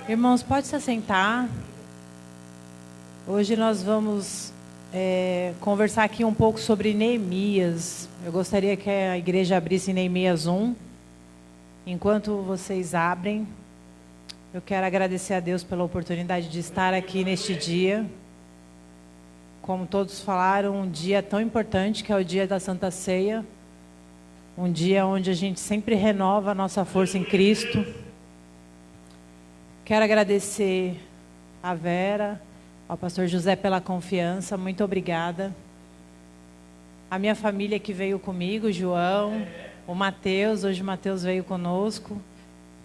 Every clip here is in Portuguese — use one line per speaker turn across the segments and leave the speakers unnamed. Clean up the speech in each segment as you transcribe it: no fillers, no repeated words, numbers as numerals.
Irmãos, pode se assentar. Hoje nós vamos conversar aqui um pouco sobre Neemias. Eu gostaria que a igreja abrisse Neemias 1. Enquanto vocês abrem, eu quero agradecer a Deus pela oportunidade de estar aqui neste dia. Como todos falaram, um dia tão importante que é o dia da Santa Ceia. Um dia onde a gente sempre renova a nossa força em Cristo. Quero agradecer a Vera, ao pastor José pela confiança, muito obrigada. A minha família que veio comigo, o João, o Mateus, hoje o Mateus veio conosco.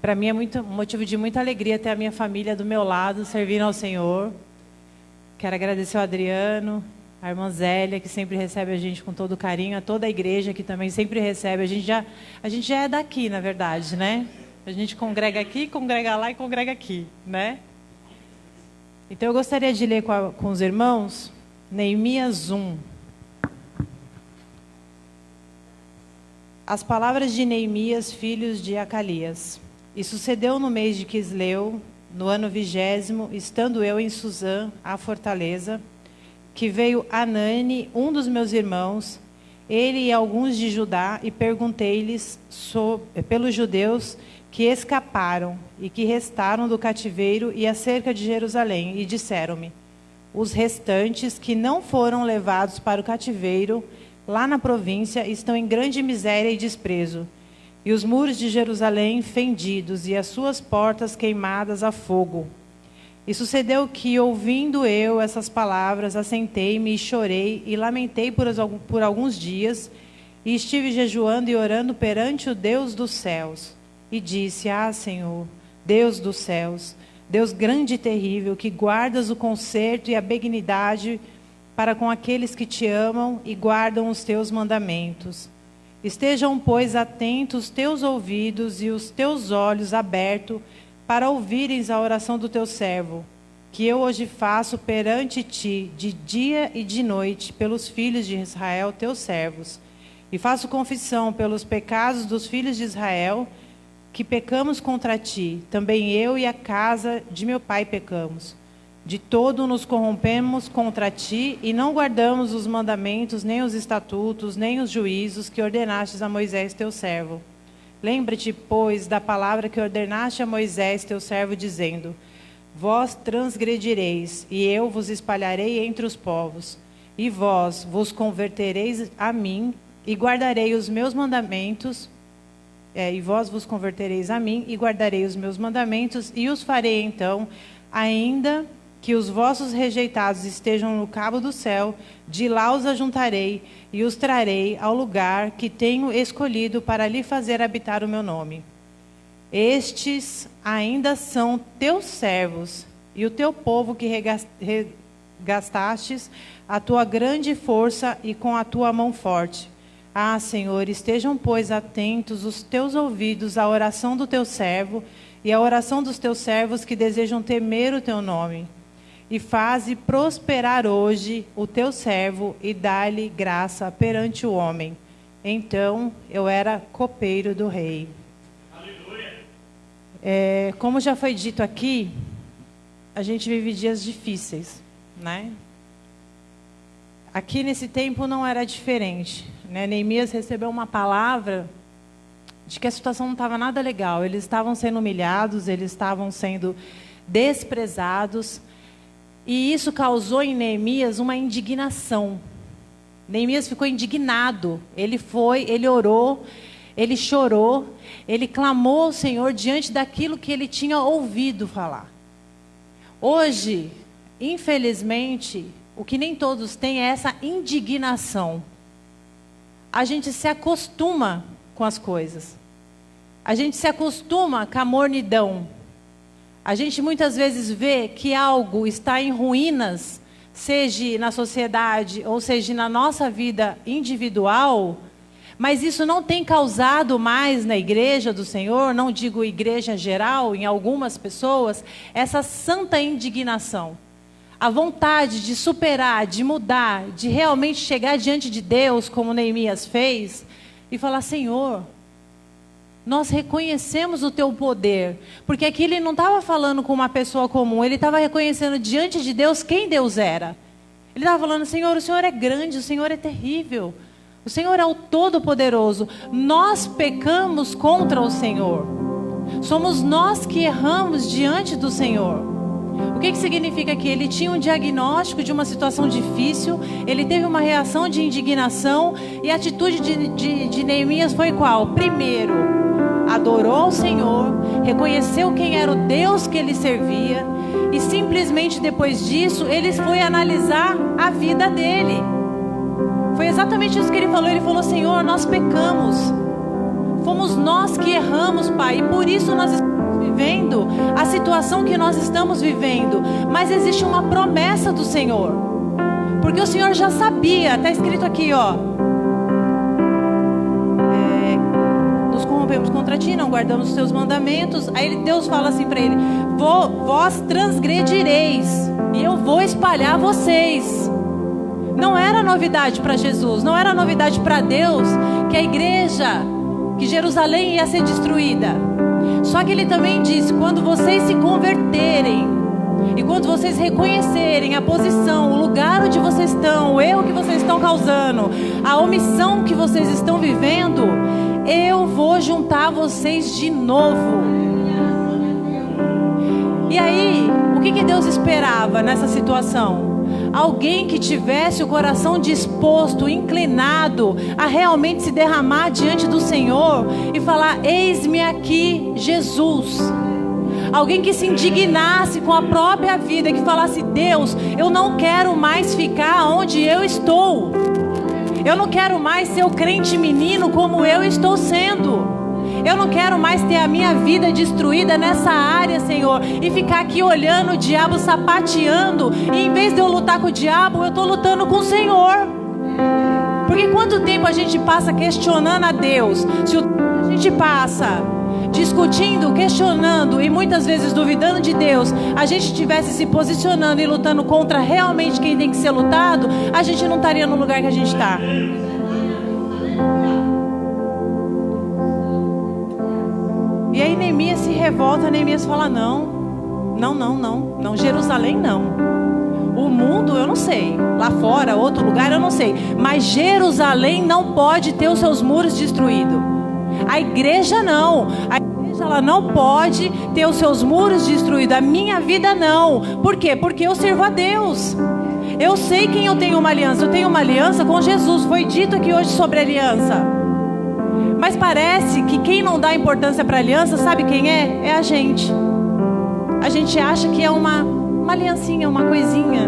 Para mim é um motivo de muita alegria ter a minha família do meu lado, servindo ao Senhor. Quero agradecer ao Adriano, a irmã Zélia, que sempre recebe a gente com todo carinho, a toda a igreja que também sempre recebe. A gente já é daqui, na verdade, né? A gente congrega aqui, congrega lá e congrega aqui, né? Então eu gostaria de ler com os irmãos Neemias 1. As palavras de Neemias, filhos de Acalias. E sucedeu no mês de Quisleu, no ano 20º, estando eu em Suzã, a fortaleza, que veio Anani, um dos meus irmãos, ele e alguns de Judá, e perguntei-lhes pelos judeus que escaparam e que restaram do cativeiro e acerca de Jerusalém, e disseram-me: os restantes que não foram levados para o cativeiro, lá na província, estão em grande miséria e desprezo, e os muros de Jerusalém fendidos, e as suas portas queimadas a fogo. E sucedeu que, ouvindo eu essas palavras, assentei-me e chorei, e lamentei por alguns dias, e estive jejuando e orando perante o Deus dos céus. E disse: ah, Senhor, Deus dos céus, Deus grande e terrível, que guardas o conserto e a benignidade para com aqueles que te amam e guardam os teus mandamentos. Estejam, pois, atentos os teus ouvidos e os teus olhos abertos para ouvirem a oração do teu servo, que eu hoje faço perante ti, de dia e de noite, pelos filhos de Israel, teus servos. E faço confissão pelos pecados dos filhos de Israel, que pecamos contra ti, também eu e a casa de meu pai pecamos. De todo nos corrompemos contra ti e não guardamos os mandamentos, nem os estatutos, nem os juízos que ordenastes a Moisés teu servo. Lembra-te, pois, da palavra que ordenaste a Moisés teu servo, dizendo: vós transgredireis, e eu vos espalharei entre os povos, e vós vos convertereis a mim, e guardarei os meus mandamentos. E vós vos convertereis a mim, e guardarei os meus mandamentos, e os farei então, ainda que os vossos rejeitados estejam no cabo do céu, de lá os ajuntarei, e os trarei ao lugar que tenho escolhido para lhe fazer habitar o meu nome. Estes ainda são teus servos, e o teu povo que regastastes a tua grande força e com a tua mão forte. Ah, Senhor, estejam, pois, atentos os teus ouvidos à oração do teu servo e à oração dos teus servos que desejam temer o teu nome. E faze prosperar hoje o teu servo e dá-lhe graça perante o homem. Então eu era copeiro do rei. Aleluia. Como já foi dito aqui, a gente vive dias difíceis, né? Aqui nesse tempo não era diferente, né? Neemias recebeu uma palavra de que a situação não estava nada legal. Eles estavam sendo humilhados, eles estavam sendo desprezados. E isso causou em Neemias uma indignação. Neemias ficou indignado. Ele orou, ele chorou, ele clamou ao Senhor diante daquilo que ele tinha ouvido falar. Hoje, infelizmente, o que nem todos têm é essa indignação. A gente se acostuma com as coisas. A gente se acostuma com a mornidão. A gente muitas vezes vê que algo está em ruínas, seja na sociedade ou seja na nossa vida individual, mas isso não tem causado mais na igreja do Senhor, não digo igreja geral, em algumas pessoas, essa santa indignação. A vontade de superar, de mudar, de realmente chegar diante de Deus, como Neemias fez, e falar: Senhor, nós reconhecemos o teu poder. Porque aqui ele não estava falando com uma pessoa comum, ele estava reconhecendo diante de Deus quem Deus era. Ele estava falando: Senhor, o Senhor é grande, o Senhor é terrível. O Senhor é o Todo-Poderoso. Nós pecamos contra o Senhor. Somos nós que erramos diante do Senhor. O que significa que ele tinha um diagnóstico de uma situação difícil, ele teve uma reação de indignação, e a atitude de Neemias foi qual? Primeiro, adorou ao Senhor, reconheceu quem era o Deus que ele servia, e simplesmente depois disso, ele foi analisar a vida dele. Foi exatamente isso que ele falou: Senhor, nós pecamos, fomos nós que erramos, Pai, e por isso nós estamos vivendo a situação que nós estamos vivendo. Mas existe uma promessa do Senhor, porque o Senhor já sabia, está escrito aqui, ó: nos corrompemos contra ti, não guardamos os teus mandamentos. Aí Deus fala assim para ele: vós transgredireis e eu vou espalhar vocês. Não era novidade para Jesus, não era novidade para Deus que a igreja, que Jerusalém ia ser destruída. Só que ele também disse: quando vocês se converterem, e quando vocês reconhecerem a posição, o lugar onde vocês estão, o erro que vocês estão causando, a omissão que vocês estão vivendo, eu vou juntar vocês de novo. E aí, o que Deus esperava nessa situação? Alguém que tivesse o coração disposto, inclinado a realmente se derramar diante do Senhor e falar: eis-me aqui, Jesus. Alguém que se indignasse com a própria vida, que falasse: Deus, eu não quero mais ficar onde eu estou. Eu não quero mais ser o crente menino como eu estou sendo. Eu não quero mais ter a minha vida destruída nessa área, Senhor, e ficar aqui olhando o diabo sapateando, e em vez de eu lutar com o diabo, eu estou lutando com o Senhor. Porque quanto tempo a gente passa questionando a Deus? Se o tempo a gente passa discutindo, questionando e muitas vezes duvidando de Deus, a gente estivesse se posicionando e lutando contra realmente quem tem que ser lutado, a gente não estaria no lugar que a gente está. E aí Neemias se revolta, Neemias fala: não, Jerusalém não. O mundo eu não sei, lá fora, outro lugar eu não sei, mas Jerusalém não pode ter os seus muros destruídos. A igreja não, a igreja ela não pode ter os seus muros destruídos, a minha vida não. Por quê? Porque eu sirvo a Deus. Eu sei quem eu tenho uma aliança, eu tenho uma aliança com Jesus, foi dito aqui hoje sobre aliança. Mas parece que quem não dá importância para a aliança, sabe quem é? É a gente. A gente acha que é uma aliancinha, uma coisinha.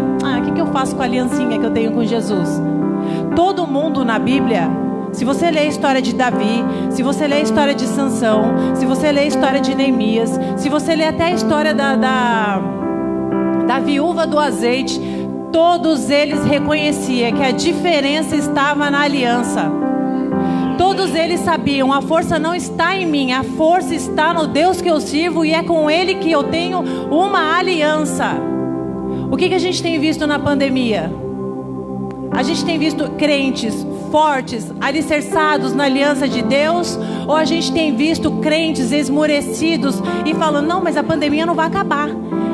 O que eu faço com a aliancinha que eu tenho com Jesus? Todo mundo na Bíblia, se você ler a história de Davi, se você ler a história de Sansão, se você ler a história de Neemias, se você ler até a história da viúva do azeite, todos eles reconheciam que a diferença estava na aliança. Todos eles sabiam: a força não está em mim, a força está no Deus que eu sirvo, e é com Ele que eu tenho uma aliança. O que a gente tem visto na pandemia? A gente tem visto crentes fortes, alicerçados na aliança de Deus, ou a gente tem visto crentes esmurecidos e falando: não, mas a pandemia não vai acabar.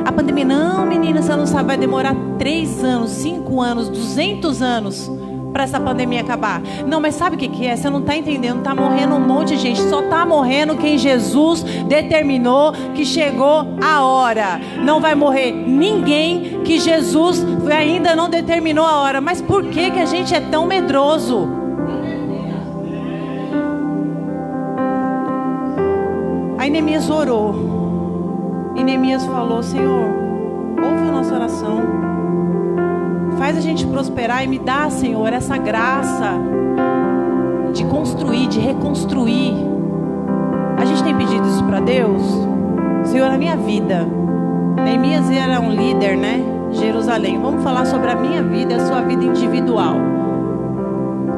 A pandemia, não, menina, você não sabe, vai demorar 3 anos, 5 anos, 200 anos para essa pandemia acabar. Não, mas sabe o que é? Você não está entendendo, está morrendo um monte de gente, só está morrendo quem Jesus determinou que chegou a hora. Não vai morrer ninguém que Jesus ainda não determinou a hora. Mas por que a gente é tão medroso? Aí Neemias orou, e Neemias falou: Senhor, ouve a nossa oração, faz a gente prosperar e me dá, Senhor, essa graça de construir, de reconstruir. A gente tem pedido isso para Deus? Senhor, a minha vida. Neemias era um líder, né? Jerusalém. Vamos falar sobre a minha vida e a sua vida individual.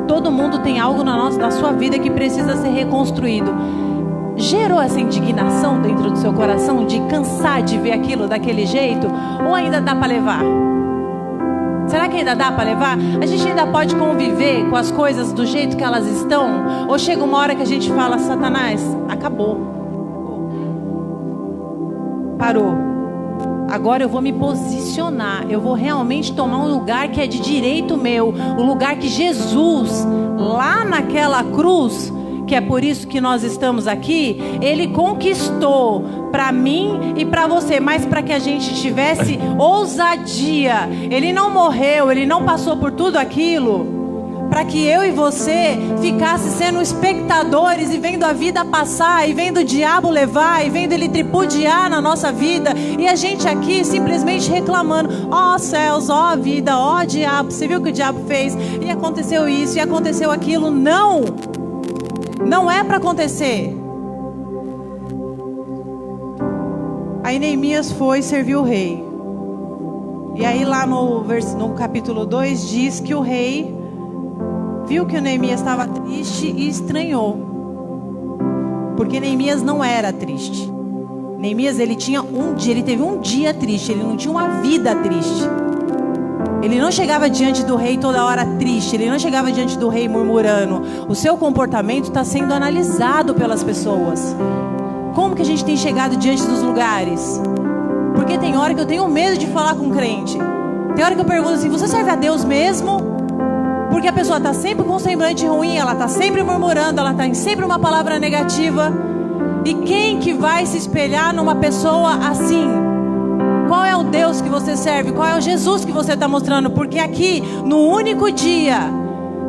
Todo mundo tem algo na sua vida que precisa ser reconstruído. Gerou essa indignação dentro do seu coração de cansar de ver aquilo daquele jeito? Ou ainda dá para levar? Será que ainda dá para levar? A gente ainda pode conviver com as coisas do jeito que elas estão? Ou chega uma hora que a gente fala, Satanás, acabou. Parou. Agora eu vou me posicionar. Eu vou realmente tomar um lugar que é de direito meu. O lugar que Jesus, lá naquela cruz, que é por isso que nós estamos aqui, Ele conquistou para mim e para você, mas para que a gente tivesse ousadia. Ele não morreu, Ele não passou por tudo aquilo para que eu e você ficasse sendo espectadores e vendo a vida passar, e vendo o diabo levar, e vendo ele tripudiar na nossa vida, e a gente aqui simplesmente reclamando, ó céus, ó vida, ó diabo, você viu o que o diabo fez? E aconteceu isso, e aconteceu aquilo. Não! Não é para acontecer. Aí Neemias foi servir o rei. E aí lá no capítulo 2 diz que o rei viu que o Neemias estava triste e estranhou. Porque Neemias não era triste. Neemias, ele teve um dia triste, ele não tinha uma vida triste. Ele não chegava diante do rei toda hora triste, ele não chegava diante do rei murmurando. O seu comportamento está sendo analisado pelas pessoas. Como que a gente tem chegado diante dos lugares? Porque tem hora que eu tenho medo de falar com um crente. Tem hora que eu pergunto assim, você serve a Deus mesmo? Porque a pessoa está sempre com um semblante ruim, ela está sempre murmurando, ela está em sempre uma palavra negativa. E quem que vai se espelhar numa pessoa assim? Qual é o Deus que você serve? Qual é o Jesus que você está mostrando? Porque aqui, no único dia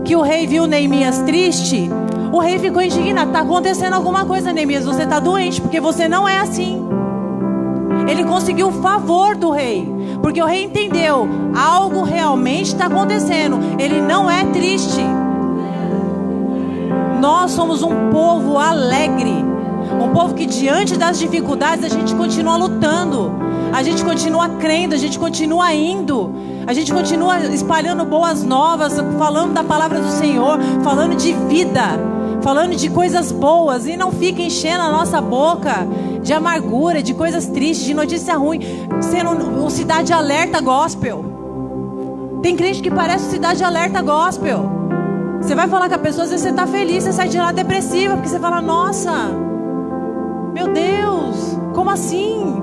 que o rei viu Neemias triste, o rei ficou indignado. Está acontecendo alguma coisa, Neemias, você está doente, porque você não é assim. Ele conseguiu o favor do rei, porque o rei entendeu, algo realmente está acontecendo. Ele não é triste. Nós somos um povo alegre, um povo que diante das dificuldades a gente continua lutando, a gente continua crendo, a gente continua indo, a gente continua espalhando boas novas, falando da palavra do Senhor, falando de vida, falando de coisas boas, e não fica enchendo a nossa boca de amargura, de coisas tristes, de notícia ruim, sendo um Cidade Alerta gospel. Tem crente que parece Cidade Alerta gospel. Você vai falar com a pessoa, às vezes você está feliz, você sai de lá depressiva, porque você fala, nossa, meu Deus, como assim?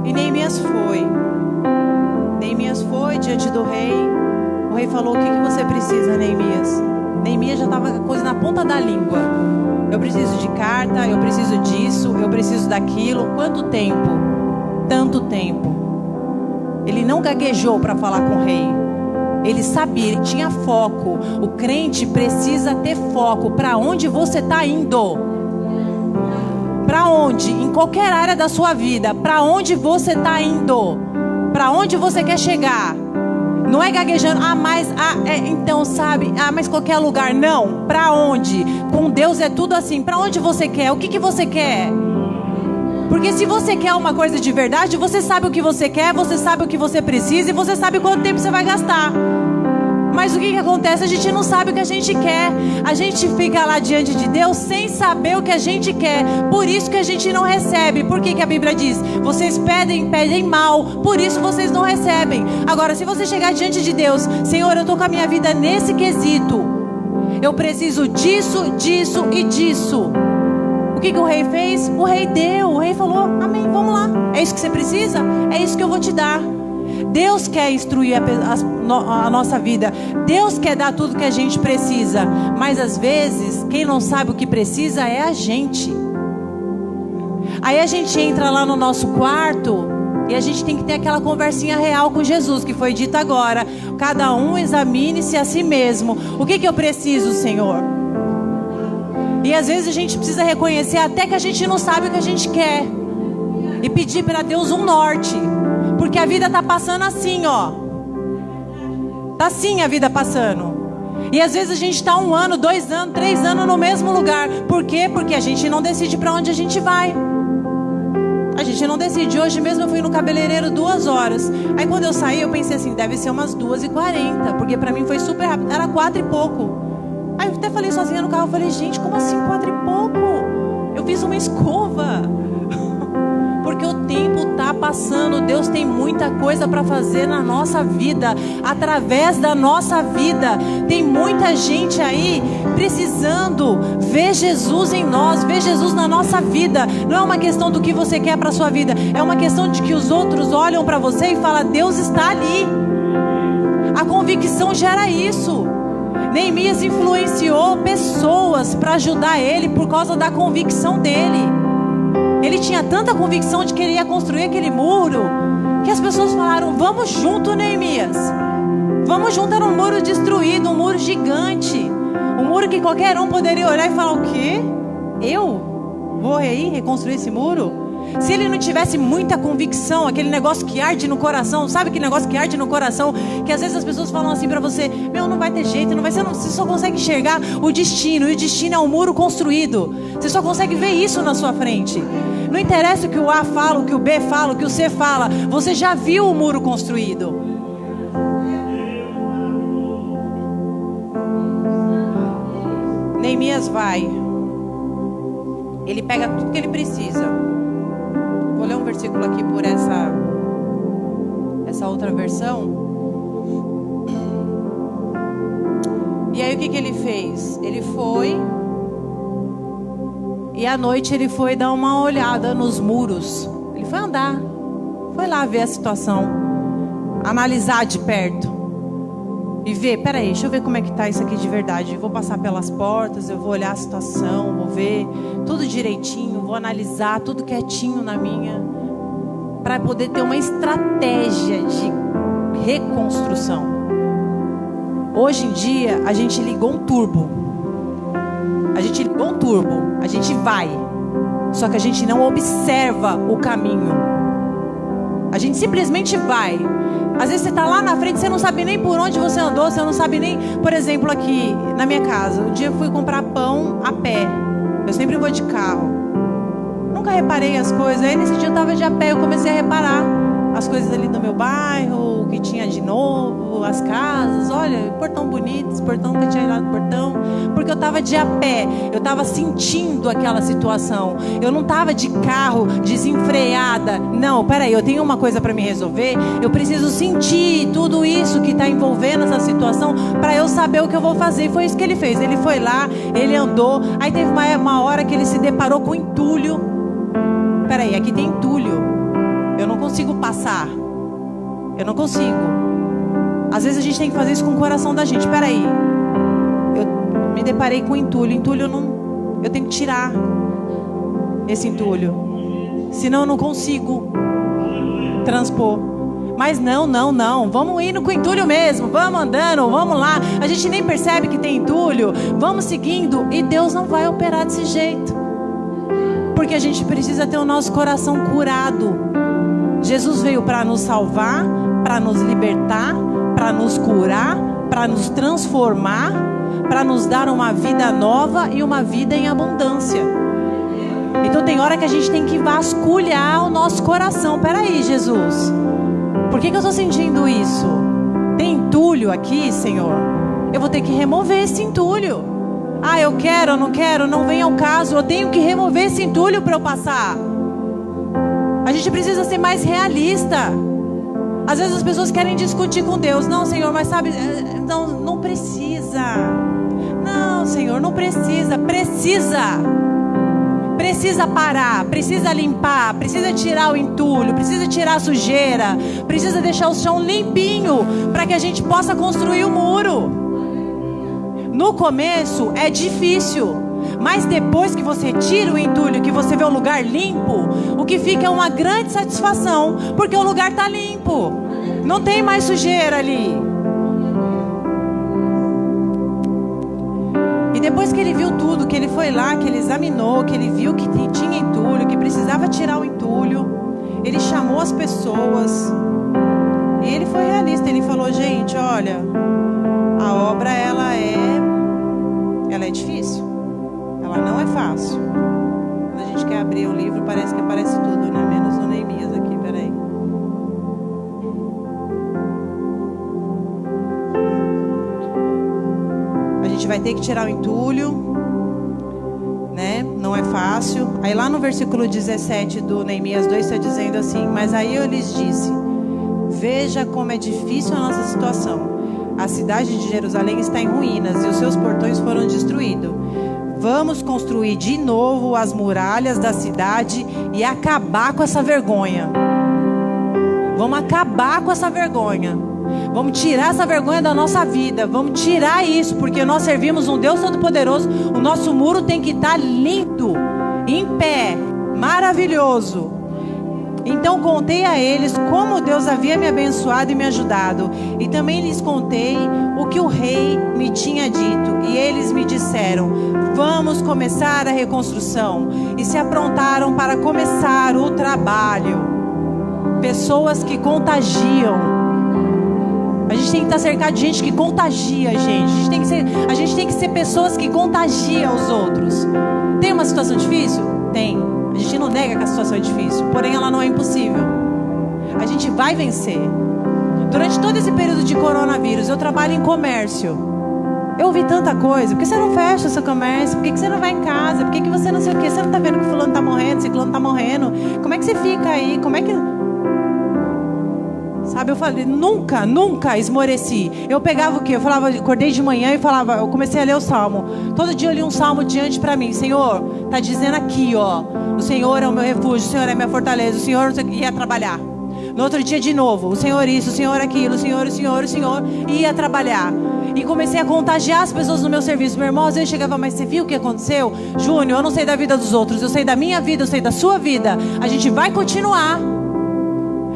E Neemias foi diante do rei. O rei falou, o que você precisa, Neemias? Neemias já estava com a coisa na ponta da língua. Eu preciso de carta, eu preciso disso, eu preciso daquilo. Quanto tempo? Tanto tempo. Ele não gaguejou para falar com o rei. Ele sabia, ele tinha foco. O crente precisa ter foco. Para onde você está indo? Para onde? Em qualquer área da sua vida. Para onde você está indo? Para onde você quer chegar? Não é gaguejando, então sabe, mas qualquer lugar. Não, para onde? Com Deus é tudo assim. Para onde você quer? O que você quer? Porque se você quer uma coisa de verdade, você sabe o que você quer, você sabe o que você precisa e você sabe quanto tempo você vai gastar. Mas o que acontece? A gente não sabe o que a gente quer. A gente fica lá diante de Deus sem saber o que a gente quer. Por isso que a gente não recebe. Por que a Bíblia diz? Vocês pedem mal, por isso vocês não recebem. Agora, se você chegar diante de Deus, Senhor, eu estou com a minha vida nesse quesito, eu preciso disso, disso e disso. O que o rei fez? O rei deu. O rei falou, amém, vamos lá. É isso que você precisa? É isso que eu vou te dar. Deus quer instruir a nossa vida. Deus quer dar tudo que a gente precisa. Mas às vezes, quem não sabe o que precisa é a gente. Aí a gente entra lá no nosso quarto e a gente tem que ter aquela conversinha real com Jesus, que foi dita agora. Cada um examine-se a si mesmo. O que eu preciso, Senhor? E às vezes a gente precisa reconhecer até que a gente não sabe o que a gente quer. E pedir para Deus um norte. Porque a vida está passando assim, ó. Está assim a vida passando. E às vezes a gente está 1 ano, 2 anos, 3 anos no mesmo lugar. Por quê? Porque a gente não decide para onde a gente vai. A gente não decide. Hoje mesmo eu fui no cabeleireiro 2 horas. Aí quando eu saí eu pensei assim, deve ser umas 2h40. Porque para mim foi super rápido, era 4 e pouco. Aí eu até falei sozinha no carro, eu falei, gente, como assim 4 e pouco?
Eu fiz uma escova. Porque o tempo está passando. Deus tem muita coisa para fazer na nossa vida, através da nossa vida. Tem muita gente aí precisando ver Jesus em nós, ver Jesus na nossa vida. Não é uma questão do que você quer para a sua vida, é uma questão de que os outros olham para você e falam: Deus está ali. A convicção gera isso. Neemias influenciou pessoas para ajudar ele por causa da convicção dele. Ele tinha tanta convicção de que ele ia construir aquele muro, que as pessoas falaram: vamos junto, Neemias. Vamos junto. Era um muro destruído, um muro gigante. Um muro que qualquer um poderia olhar e falar: o quê? Eu vou aí reconstruir esse muro? Se ele não tivesse muita convicção, aquele negócio que arde no coração, sabe aquele negócio que arde no coração, que às vezes as pessoas falam assim pra você: meu, não vai ter jeito, não vai ser, você só consegue enxergar o destino, e o destino é um muro construído. Você só consegue ver isso na sua frente. Não interessa o que o A fala, o que o B fala, o que o C fala, você já viu o muro construído. Neemias vai, ele pega tudo que ele precisa. Vou ler um versículo aqui por essa outra versão. E aí o que ele fez? Ele foi, e à noite ele foi dar uma olhada nos muros. Ele foi andar, foi lá ver a situação, analisar de perto e ver: peraí, deixa eu ver como é que tá isso aqui de verdade. Eu vou passar pelas portas, eu vou olhar a situação, vou ver tudo direitinho, vou analisar tudo quietinho na minha, para poder ter uma estratégia de reconstrução. Hoje em dia a gente ligou um turbo. A gente ligou um turbo, a gente vai, só que a gente não observa o caminho. A gente simplesmente vai. Às vezes você está lá na frente, você não sabe nem por onde você andou, você não sabe nem... Por exemplo, aqui na minha casa, um dia eu fui comprar pão a pé. Eu sempre vou de carro. Nunca reparei as coisas. Aí nesse dia eu estava de a pé, eu comecei a reparar as coisas ali do meu bairro, o que tinha de novo, as casas. Olha, portão bonito, esse portão, nunca tinha ido lá no portão. Porque eu estava de a pé, eu estava sentindo aquela situação. Eu não estava de carro, desenfreada. Não, peraí, eu tenho uma coisa para me resolver. Eu preciso sentir tudo isso que está envolvendo essa situação para eu saber o que eu vou fazer. E foi isso que ele fez. Ele foi lá, ele andou. Aí teve uma hora que ele se deparou com entulho. Peraí, aqui tem entulho. Eu não consigo passar. Eu não consigo. Às vezes a gente tem que fazer isso com o coração da gente. Peraí, eu me deparei com entulho. Entulho eu tenho que tirar esse entulho, senão eu não consigo transpor. Mas não, vamos indo com entulho mesmo. Vamos andando, vamos lá. A gente nem percebe que tem entulho. Vamos seguindo. E Deus não vai operar desse jeito, porque a gente precisa ter o nosso coração curado. Jesus veio para nos salvar, para nos libertar, para nos curar, para nos transformar, para nos dar uma vida nova e uma vida em abundância. Então tem hora que a gente tem que vasculhar o nosso coração. Peraí, Jesus, por que eu estou sentindo isso? Tem entulho aqui, Senhor? Eu vou ter que remover esse entulho. Ah, eu quero, eu não quero, não vem ao caso. Eu tenho que remover esse entulho para eu passar. A gente precisa ser mais realista. Às vezes as pessoas querem discutir com Deus. Não, Senhor, mas sabe, não precisa. Não, Senhor, não precisa. Precisa parar, precisa limpar, precisa tirar o entulho, precisa tirar a sujeira, precisa deixar o chão limpinho para que a gente possa construir o muro. No começo é difícil, mas depois que você tira o entulho, que você vê o lugar limpo, o que fica é uma grande satisfação, porque o lugar está limpo, não tem mais sujeira ali. E depois que ele viu tudo, que ele foi lá, que ele examinou, que ele viu que tinha entulho, que precisava tirar o entulho, ele chamou as pessoas e ele foi realista. Ele falou: gente, olha, a obra ela é difícil, ela não é fácil. Quando a gente quer abrir o livro, parece que aparece tudo, né? Menos o Neemias aqui, peraí. A gente vai ter que tirar o entulho. né? Não é fácil. Aí lá no versículo 17 do Neemias 2 está dizendo assim: mas aí eu lhes disse, veja como é difícil a nossa situação. A cidade de Jerusalém está em ruínas e os seus portões foram destruídos. Vamos construir de novo as muralhas da cidade e acabar com essa vergonha. Vamos acabar com essa vergonha. Vamos tirar essa vergonha da nossa vida. Vamos tirar isso, porque nós servimos um Deus Todo-Poderoso. O nosso muro tem que estar lindo, em pé, maravilhoso. Então contei a eles como Deus havia me abençoado e me ajudado. E também lhes contei o que o rei me tinha dito. E eles me disseram: vamos começar a reconstrução. E se aprontaram para começar o trabalho. Pessoas que contagiam. A gente tem que estar cercado de gente que contagia a gente. A gente tem que ser pessoas que contagiam os outros. Tem uma situação difícil? Tem. A gente não nega que a situação é difícil, porém ela não é impossível. A gente vai vencer. Durante todo esse período de coronavírus, eu trabalho em comércio. Eu ouvi tanta coisa. Por que você não fecha o seu comércio? Por que você não vai em casa? Por que você não sei o quê? Você não está vendo que fulano está morrendo, ciclano está morrendo? Como é que você fica aí? Como é que... Sabe, eu falei, nunca esmoreci. Eu pegava o quê? Eu falava, acordei de manhã e falava, eu comecei a ler o Salmo. Todo dia eu li um Salmo diante para mim. Senhor, tá dizendo aqui, ó, o Senhor é o meu refúgio, o Senhor é a minha fortaleza, o Senhor ia trabalhar. No outro dia de novo, o Senhor isso, o Senhor aquilo, o Senhor, ia trabalhar. E comecei a contagiar as pessoas no meu serviço. Meu irmão, às vezes chegava, mas você viu o que aconteceu? Júnior, eu não sei da vida dos outros, eu sei da minha vida, eu sei da sua vida. A gente vai continuar.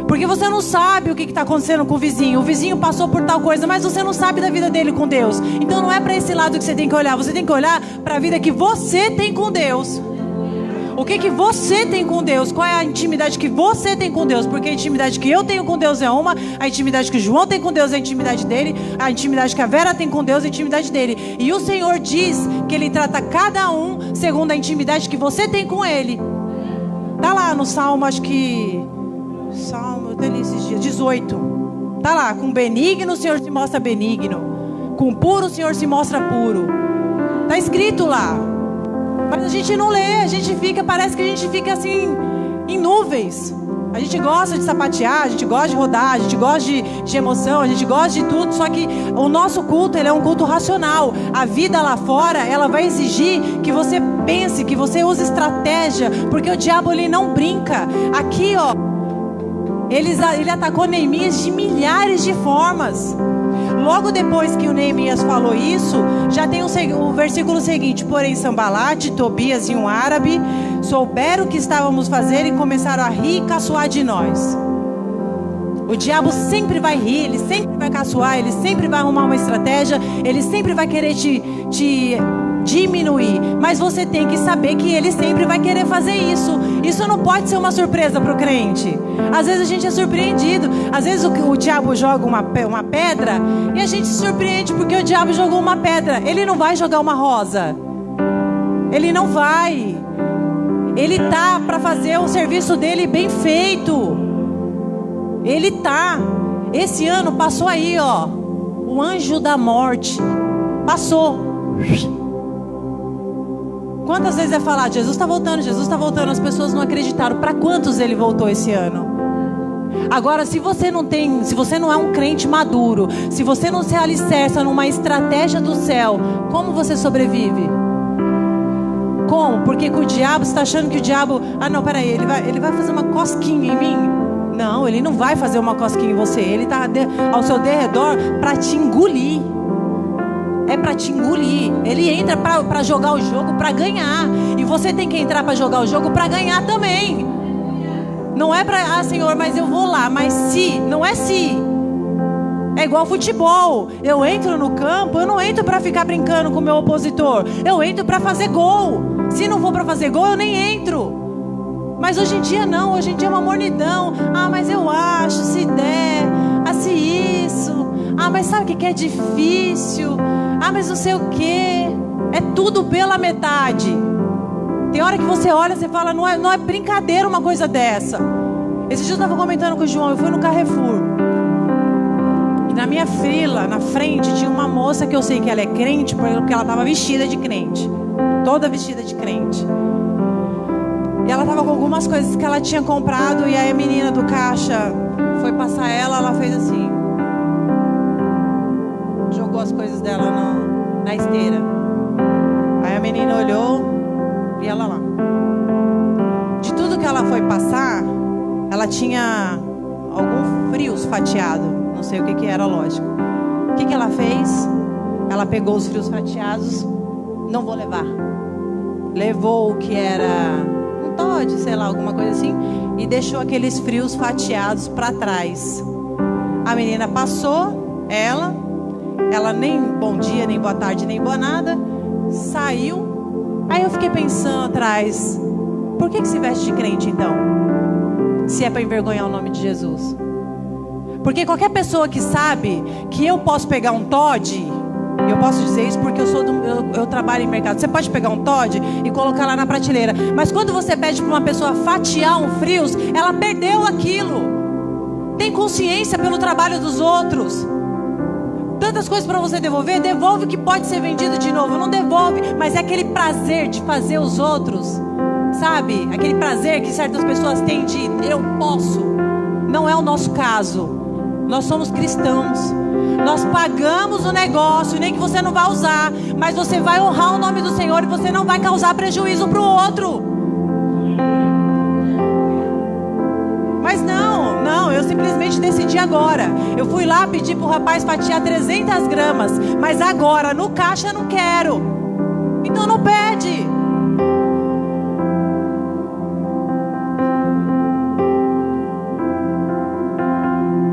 Porque você não sabe o que está acontecendo com o vizinho. O vizinho passou por tal coisa, mas você não sabe da vida dele com Deus. Então não é para esse lado que você tem que olhar. Você tem que olhar para a vida que você tem com Deus. O que você tem com Deus? Qual é a intimidade que você tem com Deus? Porque a intimidade que eu tenho com Deus é uma. A intimidade que o João tem com Deus é a intimidade dele. A intimidade que a Vera tem com Deus é a intimidade dele. E o Senhor diz que Ele trata cada um segundo a intimidade que você tem com Ele. Tá lá no Salmo, acho que... Salmo, eu até li esses dias, 18. Tá lá, com benigno o Senhor se mostra benigno, com puro o Senhor se mostra puro. Tá escrito lá. Mas a gente não lê, parece que a gente fica assim, em nuvens. A gente gosta de sapatear, a gente gosta de rodar, a gente gosta de emoção, a gente gosta de tudo. Só que o nosso culto, ele é um culto racional. A vida lá fora, ela vai exigir que você pense, que você use estratégia, porque o diabo, ele não brinca. Aqui, ó, ele atacou Neemias de milhares de formas. Logo depois que o Neemias falou isso, já tem o versículo seguinte: porém Sambalate, Tobias e um árabe souberam o que estávamos fazendo e começaram a rir e caçoar de nós. O diabo sempre vai rir, ele sempre vai caçoar, ele sempre vai arrumar uma estratégia, ele sempre vai querer te diminuir, mas você tem que saber que ele sempre vai querer fazer isso. Isso não pode ser uma surpresa para o crente. Às vezes a gente é surpreendido. Às vezes o diabo joga uma pedra e a gente se surpreende porque o diabo jogou uma pedra. Ele não vai jogar uma rosa. Ele não vai. Ele tá para fazer o serviço dele bem feito. Ele tá. Esse ano passou aí, ó, o anjo da morte. Passou. Quantas vezes é falar, Jesus está voltando, Jesus está voltando. As pessoas não acreditaram. Para quantos ele voltou esse ano? Agora, se você não é um crente maduro, se você não se alicerça numa estratégia do céu, como você sobrevive? Como? Porque o diabo está achando que o diabo... Ah, não, peraí, ele vai fazer uma cosquinha em mim? Não, ele não vai fazer uma cosquinha em você. Ele está ao seu derredor para te engolir. É para te engolir. Ele entra para jogar o jogo para ganhar. E você tem que entrar para jogar o jogo para ganhar também. Não é para, Senhor, mas eu vou lá. Mas se, não é se. É igual futebol. Eu entro no campo, eu não entro para ficar brincando com o meu opositor. Eu entro para fazer gol. Se não for para fazer gol, eu nem entro. Mas hoje em dia não. Hoje em dia é uma mornidão. Ah, mas eu acho, se der. Ah, se isso. Ah, mas sabe o que é difícil? Ah, mas não sei o que. É tudo pela metade. Tem hora que você olha e você fala, não é brincadeira uma coisa dessa. Esse dia eu estava comentando com o João, eu fui no Carrefour. E na minha fila, na frente, tinha uma moça que eu sei que ela é crente, porque ela estava vestida de crente. Toda vestida de crente. E ela estava com algumas coisas que ela tinha comprado. E aí a menina do caixa foi passar ela fez assim. Jogou as coisas dela na esteira. Aí a menina olhou e ela lá. De tudo que ela foi passar, ela tinha algum frios fatiado. Não sei o que era, lógico. O que ela fez? Ela pegou os frios fatiados. Não vou levar. Levou o que era um Toddy, sei lá, alguma coisa assim. E deixou aqueles frios fatiados para trás. A menina passou, ela nem bom dia, nem boa tarde, nem boa nada. Saiu. Aí eu fiquei pensando atrás, por que se veste de crente então? Se é para envergonhar o nome de Jesus. Porque qualquer pessoa que sabe que eu posso pegar um Toddy, eu posso dizer isso porque eu trabalho em mercado. Você pode pegar um Toddy e colocar lá na prateleira. Mas quando você pede para uma pessoa fatiar um frios, ela perdeu aquilo. Tem consciência pelo trabalho dos outros. Tantas coisas para você devolver, devolve o que pode ser vendido de novo. Não devolve, mas é aquele prazer de fazer os outros, sabe? Aquele prazer que certas pessoas têm de eu posso. Não é o nosso caso. Nós somos cristãos. Nós pagamos o negócio, nem que você não vai usar, mas você vai honrar o nome do Senhor e você não vai causar prejuízo para o outro. Mas não, eu simplesmente decidi agora. Eu fui lá pedir para o rapaz fatiar 300 gramas, mas agora no caixa eu não quero. Então não pede.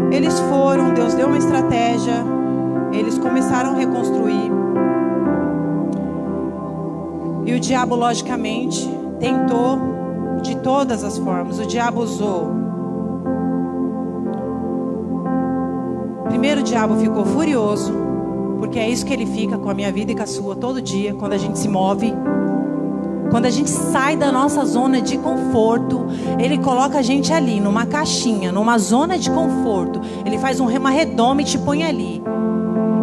Eles foram, Deus deu uma estratégia, eles começaram a reconstruir. E o diabo, logicamente, tentou de todas as formas. O diabo usou. Primeiro o diabo ficou furioso, porque é isso que ele fica com a minha vida e com a sua todo dia, quando a gente se move. Quando a gente sai da nossa zona de conforto, ele coloca a gente ali, numa caixinha, numa zona de conforto. Ele faz uma redoma e te põe ali.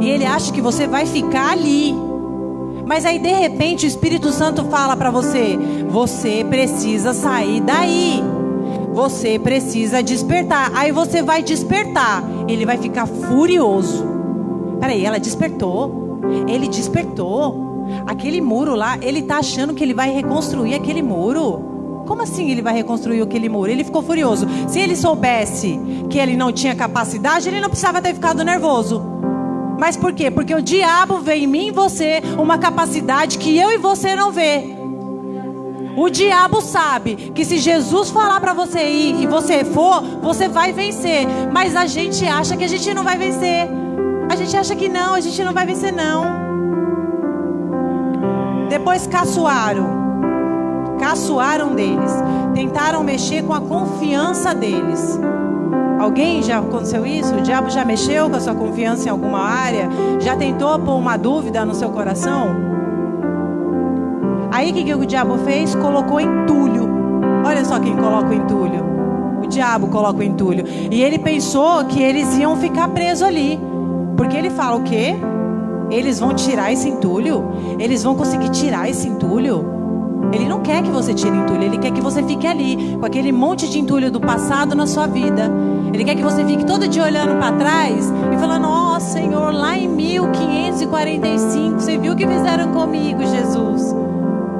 E ele acha que você vai ficar ali. Mas aí, de repente, o Espírito Santo fala para você: você precisa sair daí. Você precisa despertar. Aí você vai despertar. Ele vai ficar furioso. Peraí, ela despertou. Ele despertou. Aquele muro lá, ele tá achando que ele vai reconstruir aquele muro. Como assim ele vai reconstruir aquele muro? Ele ficou furioso. Se ele soubesse que ele não tinha capacidade, ele não precisava ter ficado nervoso. Mas por quê? Porque o diabo vê em mim e você uma capacidade que eu e você não vê. O diabo sabe que se Jesus falar para você ir e você for, você vai vencer. Mas a gente acha que a gente não vai vencer. A gente acha que não, a gente não vai vencer não. Depois caçoaram deles, tentaram mexer com a confiança deles. Alguém já aconteceu isso? O diabo já mexeu com a sua confiança em alguma área? Já tentou pôr uma dúvida no seu coração? Aí o que o diabo fez? Colocou entulho. Olha só quem coloca o entulho. O diabo coloca o entulho. E ele pensou que eles iam ficar presos ali. Porque ele fala o quê? Eles vão tirar esse entulho? Eles vão conseguir tirar esse entulho? Ele não quer que você tire entulho. Ele quer que você fique ali, com aquele monte de entulho do passado na sua vida. Ele quer que você fique todo dia olhando para trás e falando: ó Senhor, lá em 1545, você viu o que fizeram comigo, Jesus?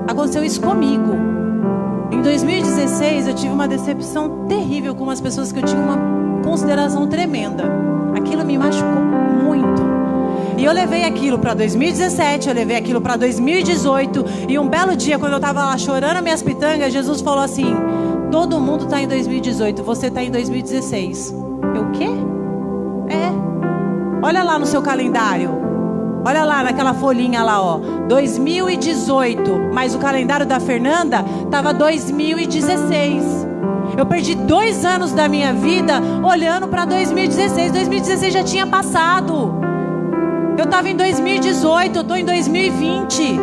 Aconteceu isso comigo. Em 2016, eu tive uma decepção terrível com umas pessoas que eu tinha uma consideração tremenda. Aquilo me machucou muito. E eu levei aquilo para 2017, eu levei aquilo para 2018. E um belo dia, quando eu estava lá chorando minhas pitangas, Jesus falou assim: todo mundo está em 2018, você está em 2016. Eu, o quê? Olha lá no seu calendário. Olha lá naquela folhinha lá, ó. 2018. Mas o calendário da Fernanda estava 2016. Eu perdi 2 anos da minha vida olhando para 2016. 2016 já tinha passado. Eu estava em 2018, eu estou em 2020.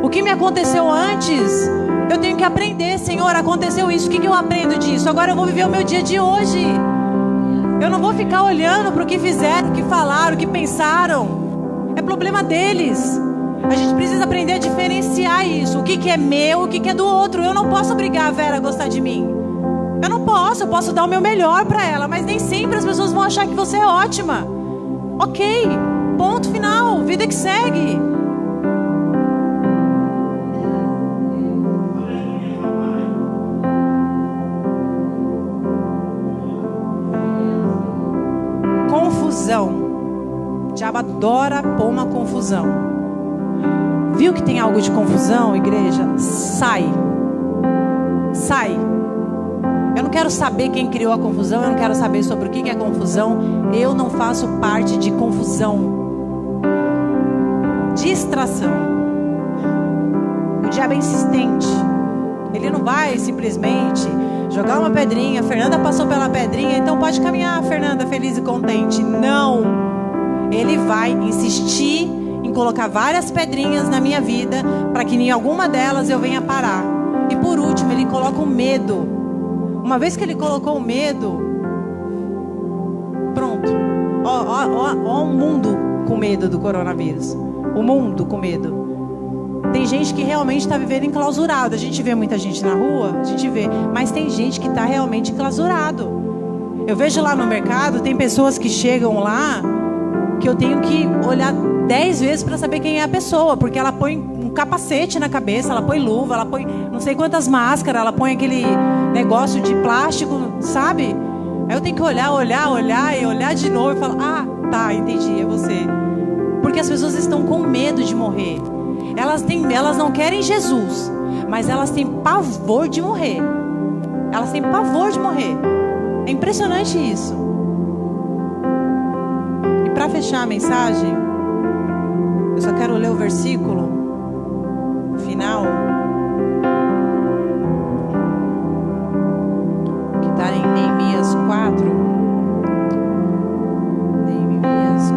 O que me aconteceu antes, eu tenho que aprender. Senhor, aconteceu isso, o que eu aprendo disso? Agora eu vou viver o meu dia de hoje. Eu não vou ficar olhando para o que fizeram, o que falaram, o que pensaram. É problema deles. A gente precisa aprender a diferenciar isso. O que é meu, o que é do outro. Eu não posso obrigar a Vera a gostar de mim. Eu posso dar o meu melhor para ela, mas nem sempre as pessoas vão achar que você é ótima. Ok, ponto final, vida que segue. Confusão. O diabo adora pôr uma confusão. Viu que tem algo de confusão, igreja? Sai. Sai. Eu não quero saber quem criou a confusão. Eu não quero saber sobre o que é confusão. Eu não faço parte de confusão. Distração. O diabo é insistente. Ele não vai simplesmente jogar uma pedrinha. Fernanda passou pela pedrinha, então pode caminhar, Fernanda, feliz e contente. Não. Ele vai insistir em colocar várias pedrinhas na minha vida para que em alguma delas eu venha parar. E por último, ele coloca o medo. Uma vez que ele colocou o medo, pronto. Ó o mundo com medo do coronavírus. O mundo com medo. Tem gente que realmente está vivendo enclausurado. A gente vê muita gente na rua, a gente vê. Mas tem gente que está realmente enclausurado. Eu vejo lá no mercado, tem pessoas que chegam lá que eu tenho que olhar 10 vezes para saber quem é a pessoa. Porque ela põe um capacete na cabeça, ela põe luva, ela põe não sei quantas máscaras, ela põe aquele negócio de plástico, sabe? Aí eu tenho que olhar e olhar de novo e falar, ah, tá, entendi, é você. Porque as pessoas estão com medo de morrer. Elas não querem Jesus, mas elas têm pavor de morrer. Elas têm pavor de morrer. É impressionante isso. E para fechar a mensagem, eu só quero ler o versículo final, que está em Neemias 4. Neemias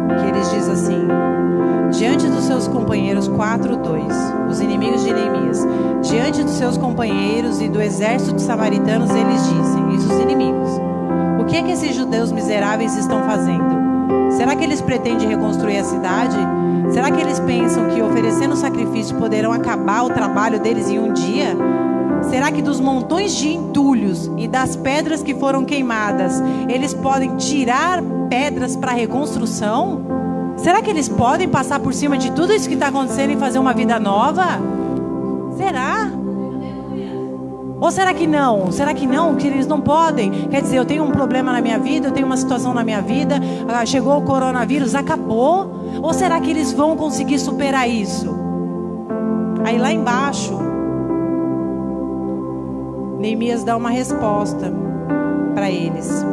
4. Que eles dizem assim: diante dos seus companheiros, 4:2, os inimigos de Neemias, diante dos seus companheiros e do exército de samaritanos, eles dizem, isso os inimigos: o que é que esses judeus miseráveis estão fazendo? Será que eles pretendem reconstruir a cidade? Será que eles pensam que oferecendo sacrifício poderão acabar o trabalho deles em um dia? Será que dos montões de entulhos e das pedras que foram queimadas, eles podem tirar pedras para reconstrução? Será que eles podem passar por cima de tudo isso que está acontecendo e fazer uma vida nova? Será? Ou será que não? Será que não? Que eles não podem? Quer dizer, eu tenho um problema na minha vida, eu tenho uma situação na minha vida, chegou o coronavírus, acabou? Ou será que eles vão conseguir superar isso? Aí lá embaixo, Neemias dá uma resposta para eles.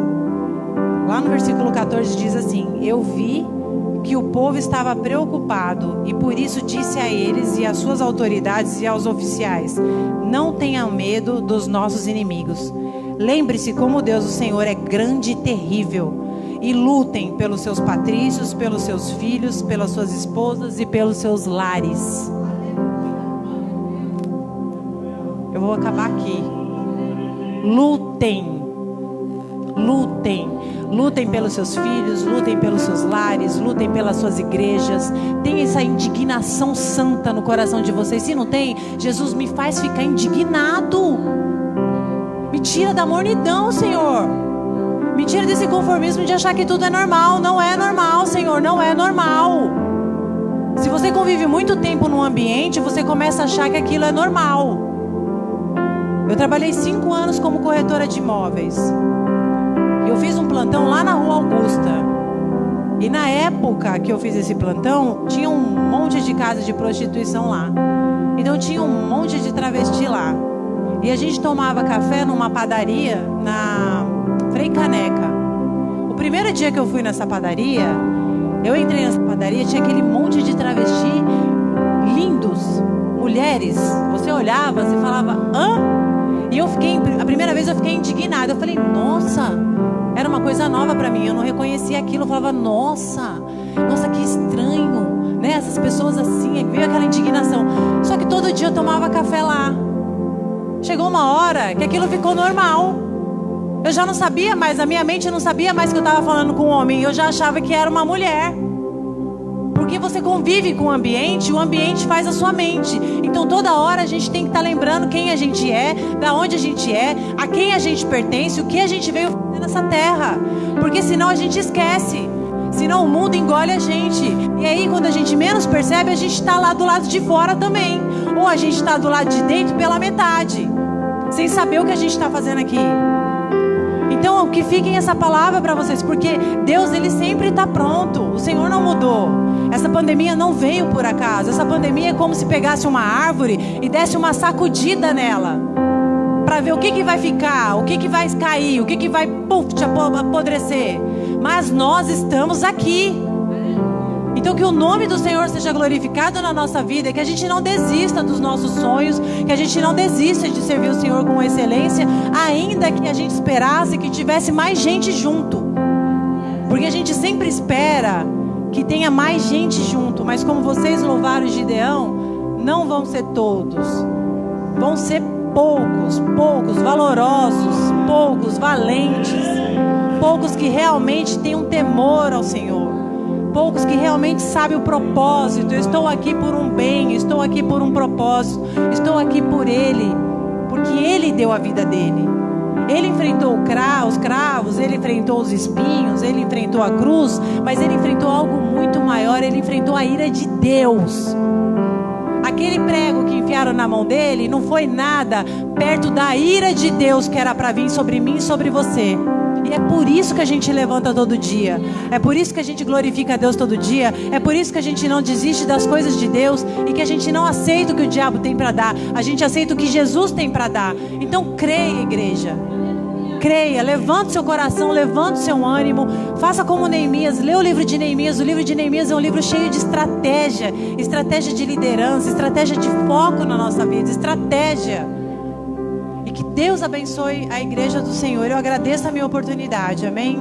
Lá no versículo 14 diz assim: eu vi que o povo estava preocupado e por isso disse a eles e às suas autoridades e aos oficiais: não tenham medo dos nossos inimigos. Lembre-se como Deus, o Senhor, é grande e terrível. E lutem pelos seus patrícios, pelos seus filhos, pelas suas esposas e pelos seus lares. Eu vou acabar aqui. Lutem. Lutem. Lutem pelos seus filhos, lutem pelos seus lares, lutem pelas suas igrejas. Tem essa indignação santa no coração de vocês. Se não tem, Jesus, me faz ficar indignado. Me tira da mornidão, Senhor. Me tira desse conformismo de achar que tudo é normal. Não é normal, Senhor, não é normal. Se você convive muito tempo num ambiente, você começa a achar que aquilo é normal. Eu trabalhei 5 anos como corretora de imóveis. Eu fiz um plantão lá na Rua Augusta. E na época que eu fiz esse plantão, tinha um monte de casas de prostituição lá. Então tinha um monte de travesti lá. E a gente tomava café numa padaria na Frei Caneca. O primeiro dia que eu fui nessa padaria, eu entrei nessa padaria, tinha aquele monte de travesti lindos, mulheres. Você olhava, você falava, hã? E a primeira vez eu fiquei indignada. Eu falei, nossa, era uma coisa nova para mim. Eu não reconhecia aquilo. Eu falava, nossa, que estranho, né? Essas pessoas assim, veio aquela indignação. Só que todo dia eu tomava café lá. Chegou uma hora que aquilo ficou normal. Eu já não sabia mais, a minha mente não sabia mais que eu estava falando com um homem. Eu já achava que era uma mulher. Porque você convive com o ambiente faz a sua mente. Então toda hora a gente tem que estar lembrando quem a gente é, da onde a gente é, a quem a gente pertence, o que a gente veio fazer nessa terra. Porque senão a gente esquece. Senão o mundo engole a gente. E aí quando a gente menos percebe, a gente está lá do lado de fora também. Ou a gente está do lado de dentro pela metade, sem saber o que a gente está fazendo aqui. Então que fiquem essa palavra para vocês, porque Deus, Ele sempre está pronto. O Senhor não mudou. Essa pandemia não veio por acaso. Essa pandemia é como se pegasse uma árvore e desse uma sacudida nela, para ver o que vai ficar, o que vai cair, o que vai apodrecer. Mas nós estamos aqui. Então que o nome do Senhor seja glorificado na nossa vida, que a gente não desista dos nossos sonhos, que a gente não desista de servir o Senhor com excelência, ainda que a gente esperasse que tivesse mais gente junto. Porque a gente sempre espera que tenha mais gente junto, mas como vocês louvaram Gideão, não vão ser todos. Vão ser poucos valorosos, poucos valentes, poucos que realmente têm um temor ao Senhor. Poucos que realmente sabem o propósito. Eu estou aqui por um bem, estou aqui por um propósito, estou aqui por Ele, porque Ele deu a vida dele. Ele enfrentou os cravos, Ele enfrentou os espinhos, Ele enfrentou a cruz, mas Ele enfrentou algo muito maior. Ele enfrentou a ira de Deus. Aquele prego que enfiaram na mão dele não foi nada perto da ira de Deus que era para vir sobre mim e sobre você. E é por isso que a gente levanta todo dia. É por isso que a gente glorifica a Deus todo dia. É por isso que a gente não desiste das coisas de Deus e que a gente não aceita o que o diabo tem para dar. A gente aceita o que Jesus tem para dar. Então creia, igreja. Creia, levante seu coração, levante seu ânimo. Faça como Neemias, lê o livro de Neemias. O livro de Neemias é um livro cheio de estratégia. Estratégia de liderança, estratégia de foco na nossa vida, estratégia. E que Deus abençoe a igreja do Senhor. Eu agradeço a minha oportunidade, amém?